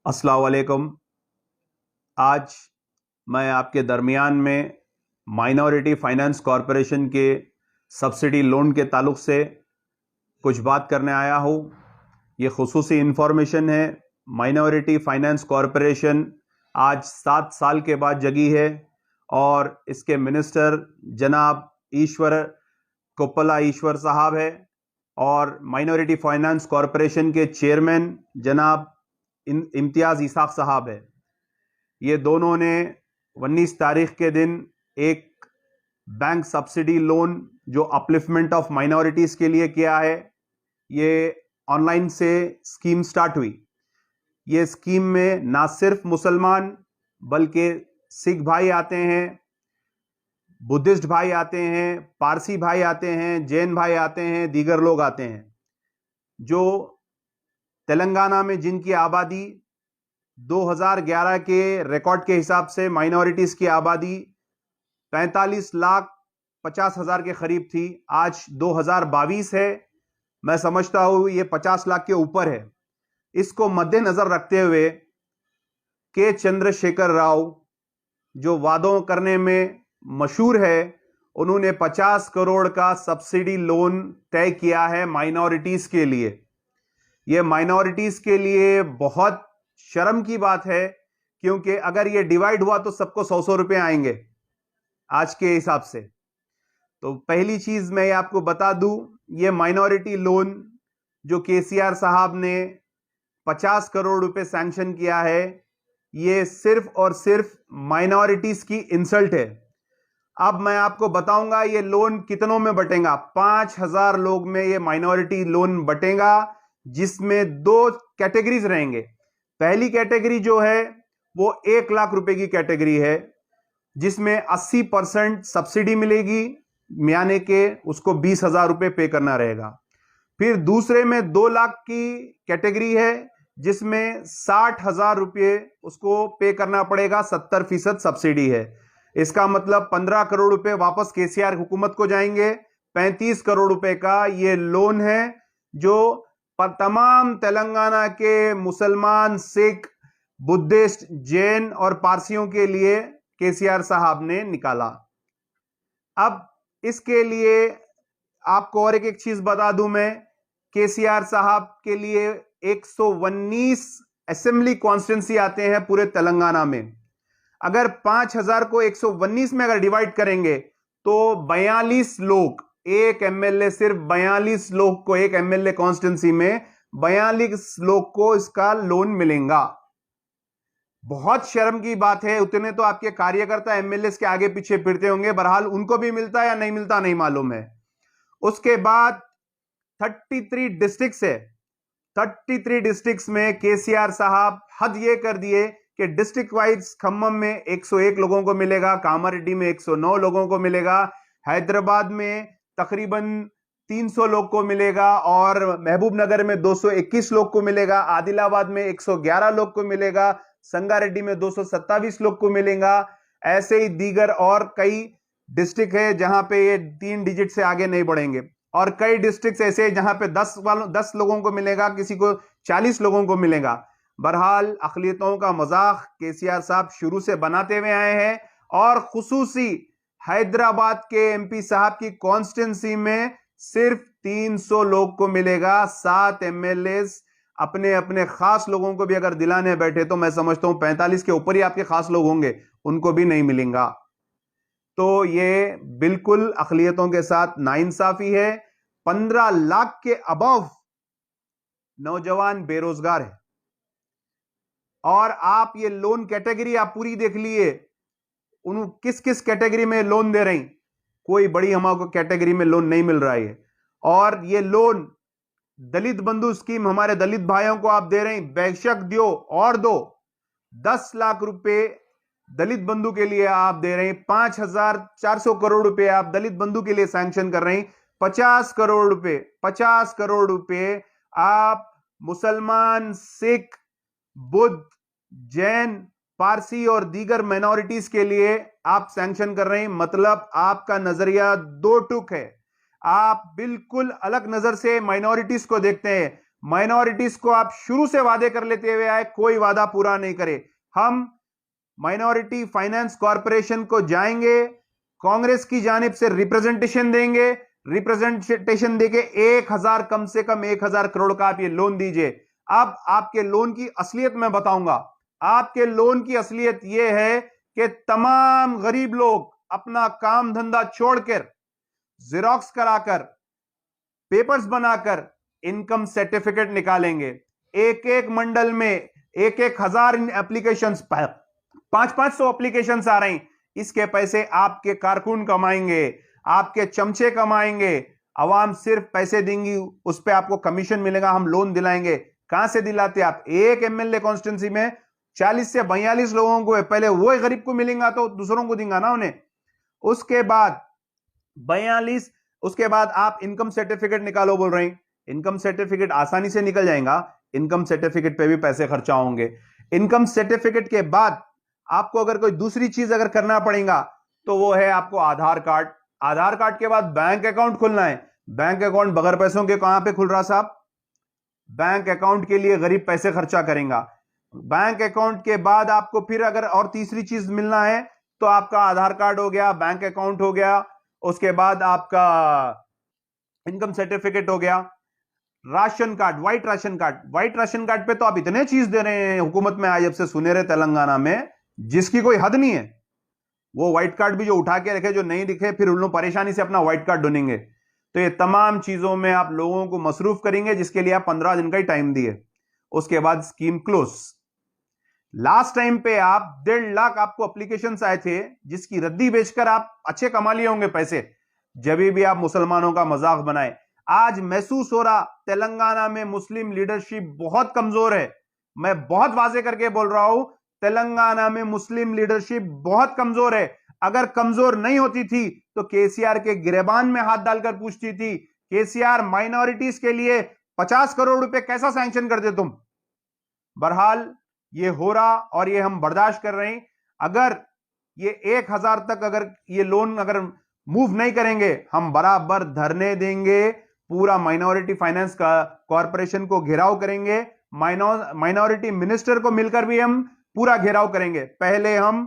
अस्सलाम वालेकुम। आज मैं आपके दरमियान में माइनॉरिटी फाइनेंस कॉरपोरेशन के सब्सिडी लोन के ताल्लुक़ से कुछ बात करने आया हूँ। ये खुसूसी इन्फॉर्मेशन है। माइनॉरिटी फाइनेंस कॉरपोरेशन आज 7 साल के बाद जगी है और इसके मिनिस्टर जनाब ईश्वर कोप्पला ईश्वर साहब है और माइनॉरिटी फाइनेंस कॉरपोरेशन के चेयरमैन जनाब इम्तियाज़ इसाक साहब है। ये दोनों ने 19 तारीख के दिन एक बैंक सब्सिडी लोन जो अपलिफ्टमेंट ऑफ माइनॉरिटीज़ के लिए किया है। ये ऑनलाइन से स्कीम स्टार्ट हुई। ये स्कीम में ना सिर्फ मुसलमान बल्कि सिख भाई आते हैं, बुद्धिस्ट भाई आते हैं, पारसी भाई आते हैं, जैन भाई आते हैं, दीगर लोग आते हैं। जो तेलंगाना में जिनकी आबादी 2011 के रिकॉर्ड के हिसाब से माइनॉरिटीज़ की आबादी 45,50,000 के करीब थी, आज 2022 है। मैं समझता हूँ ये 50 लाख के ऊपर है। इसको मद्देनज़र रखते हुए के चंद्रशेखर राव जो वादों करने में मशहूर है, उन्होंने 50 करोड़ का सब्सिडी लोन तय किया है माइनॉरिटीज़ के लिए। ये माइनॉरिटीज़ के लिए बहुत शर्म की बात है, क्योंकि अगर ये डिवाइड हुआ तो सबको 100-100 रुपए आएंगे आज के हिसाब से। तो पहली चीज़ मैं आपको बता दूं, ये माइनॉरिटी लोन जो केसीआर साहब ने 50 करोड़ रुपए सैंक्शन किया है, ये सिर्फ और सिर्फ माइनॉरिटीज़ की इंसल्ट है। अब मैं आपको बताऊंगा ये लोन कितनों में बटेगा। 5,000 लोग में ये माइनॉरिटी लोन बटेगा, जिसमें 2 कैटेगरीज रहेंगे। पहली कैटेगरी जो है वो 1 लाख रुपए की कैटेगरी है, जिसमें 80% सब्सिडी मिलेगी, यानी कि उसको 20,000 रुपए पे करना रहेगा। फिर दूसरे में 2 लाख की कैटेगरी है, जिसमें 60,000 रुपये उसको पे करना पड़ेगा, 70% सब्सिडी है। इसका मतलब 15 करोड़ रुपए वापस केसीआर हुकूमत को जाएंगे। 35 करोड़ रुपए का ये लोन है जो तमाम तेलंगाना के मुसलमान, सिख, बुद्धिस्ट, जैन और पारसियों के लिए केसीआर साहब ने निकाला। अब इसके लिए आपको और एक चीज बता दूं मैं, केसीआर साहब के लिए 119 असेंबली कॉन्स्टिट्यूंसी आते हैं पूरे तेलंगाना में। अगर 5,000 को 119 में अगर डिवाइड करेंगे तो 42 लोग, एक एमएलए, सिर्फ 42 लोग को एक एमएलए कॉन्स्टिट्यूंसी में 42 लोग को इसका लोन मिलेगा। बहुत शर्म की बात है। उतने तो आपके कार्यकर्ता एमएलए के आगे पीछे फिरते होंगे, बहरहाल उनको भी मिलता है या नहीं मिलता नहीं मालूम है। उसके बाद 33 डिस्ट्रिक्ट्स है। 33 डिस्ट्रिक्ट्स में केसीआर साहब हद ये कर दिए कि डिस्ट्रिक्ट वाइज खम्मम में 101 लोगों को मिलेगा, कामारेड्डी में 109 लोगों को मिलेगा, हैदराबाद में तकरीबन 300 लोग को मिलेगा और महबूब नगर में 221 लोग को मिलेगा, आदिलाबाद में 111 लोग को मिलेगा, संगारेड्डी में 227 लोग को मिलेगा। ऐसे ही दीगर और कई डिस्ट्रिक्ट है जहां पे ये 3 डिजिट से आगे नहीं बढ़ेंगे, और कई डिस्ट्रिक्ट ऐसे जहां पे 10 लोगों को मिलेगा, किसी को 40 लोगों को मिलेगा। बहरहाल अक़लियतों का मजाक केसीआर साहब शुरू से बनाते हुए आए हैं, और खुसूसी हैदराबाद के एमपी साहब की कॉन्स्टिट्यूंसी में सिर्फ 300 लोग को मिलेगा। 7 एमएलए अपने अपने खास लोगों को भी अगर दिलाने बैठे तो मैं समझता हूं 45 के ऊपर ही आपके खास लोग होंगे, उनको भी नहीं मिलेगा। तो ये बिल्कुल अक़लियतों के साथ नाइंसाफी है। 15 लाख के अबव नौजवान बेरोजगार है, और आप ये लोन कैटेगरी आप पूरी देख लिए, उन किस किस कैटेगरी में लोन दे रही। कोई बड़ी हमको कैटेगरी में लोन नहीं मिल रहा है। और ये लोन दलित बंधु स्कीम हमारे दलित भाइयों को आप दे रहे हैं, बेशक दियो और दो। 10 लाख रुपए दलित बंधु के लिए आप दे रहे हैं, 5,400 करोड़ रुपए आप दलित बंधु के लिए सैंक्शन कर रहे हैं। 50 करोड़ रुपए आप मुसलमान, सिख, बुद्ध, जैन, पारसी और दीगर माइनॉरिटीज के लिए आप सैंक्शन कर रहे हैं। मतलब आपका नजरिया दो टुक है। आप बिल्कुल अलग नजर से माइनॉरिटीज को देखते हैं। माइनॉरिटीज को आप शुरू से वादे कर लेते हुए आए, कोई वादा पूरा नहीं करे। हम माइनॉरिटी फाइनेंस कॉरपोरेशन को जाएंगे, कांग्रेस की जानिब से रिप्रेजेंटेशन देंगे, रिप्रेजेंटेशन देके 1000 कम से कम 1000 करोड़ का आप ये लोन दीजिए। अब आपके लोन की असलियत मैं बताऊंगा। आपके लोन की असलियत यह है कि तमाम गरीब लोग अपना काम धंधा छोड़कर, जेरोक्स कराकर, पेपर्स बनाकर इनकम सर्टिफिकेट निकालेंगे। एक एक मंडल में 1000 एप्लीकेशंस, 500 एप्लीकेशंस आ रही। इसके पैसे आपके कारकुन कमाएंगे, आपके चमचे कमाएंगे। अवाम सिर्फ पैसे देंगी, उस पर आपको कमीशन मिलेगा, हम लोन दिलाएंगे। कहां से दिलाते आप? एक एमएलए कॉन्स्टिट्यूंसी में 40 से 42 लोगों को है, पहले वो गरीब को मिलेगा तो दूसरों को देंगे ना उन्हें। उसके बाद 42, उसके बाद आप इनकम सर्टिफिकेट निकालो बोल रहे हैं। इनकम सर्टिफिकेट आसानी से निकल जाएगा, इनकम सर्टिफिकेट पे भी पैसे खर्चा होंगे। इनकम सर्टिफिकेट के बाद आपको अगर कोई दूसरी चीज अगर करना पड़ेगा तो वो है आपको आधार कार्ड। आधार कार्ड के बाद बैंक अकाउंट खुलना है। बैंक अकाउंट बगैर पैसों के कहां पे खुल रहा साहब? बैंक अकाउंट के लिए गरीब पैसे खर्चा करेगा। बैंक अकाउंट के बाद आपको फिर अगर और तीसरी चीज मिलना है तो आपका आधार कार्ड हो गया, बैंक अकाउंट हो गया, उसके बाद आपका इनकम सर्टिफिकेट हो गया, ration card, white ration card. White ration card पे तो आप इतने चीज दे रहे हैं हुकूमत में आए जब से सुनहरे तेलंगाना में, जिसकी कोई हद नहीं है। वो व्हाइट कार्ड भी जो उठा के रखे, जो नहीं दिखे, फिर उन लोग परेशानी से अपना व्हाइट कार्ड ढूंढेंगे। तो ये तमाम चीजों में आप लोगों को मसरूफ करेंगे, जिसके लिए आप 15 दिन का ही टाइम दिए। उसके बाद स्कीम क्लोज। लास्ट टाइम पे आप 1.5 लाख आपको एप्लीकेशंस आए थे, जिसकी रद्दी बेचकर आप अच्छे कमा लिए होंगे पैसे, जब भी आप मुसलमानों का मजाक बनाए। आज महसूस हो रहा तेलंगाना में मुस्लिम लीडरशिप बहुत कमजोर है। मैं बहुत वाजे करके बोल रहा हूं, तेलंगाना में मुस्लिम लीडरशिप बहुत कमजोर है। अगर कमजोर नहीं होती थी तो केसीआर के गिरेबान में हाथ डालकर पूछती थी, केसीआर माइनॉरिटीज के लिए 50 करोड़ रुपए कैसा सैंक्शन करते तुम? बहरहाल ये हो रहा और ये हम बर्दाश्त कर रहे हैं। अगर ये 1000 तक अगर ये लोन अगर मूव नहीं करेंगे, हम बराबर धरने देंगे, पूरा माइनॉरिटी फाइनेंस का कॉरपोरेशन को घेराव करेंगे, माइनॉरिटी मिनिस्टर को मिलकर भी हम पूरा घेराव करेंगे। पहले हम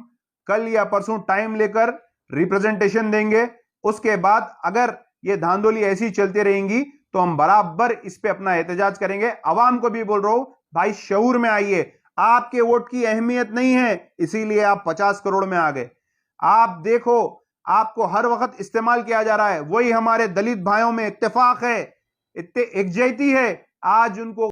कल या परसों टाइम लेकर रिप्रेजेंटेशन देंगे। उसके बाद अगर ये धांधली ऐसी चलती रहेंगी तो हम बराबर इस पे अपना एहतजाज करेंगे। अवाम को भी बोल रहा हूं, भाई शऊर में आइए। आपके वोट की अहमियत नहीं है, इसीलिए आप 50 करोड़ में आ गए। आप देखो, आपको हर वक्त इस्तेमाल किया जा रहा है। वही हमारे दलित भाइयों में इत्तेफाक है, एकजुटती है, आज उनको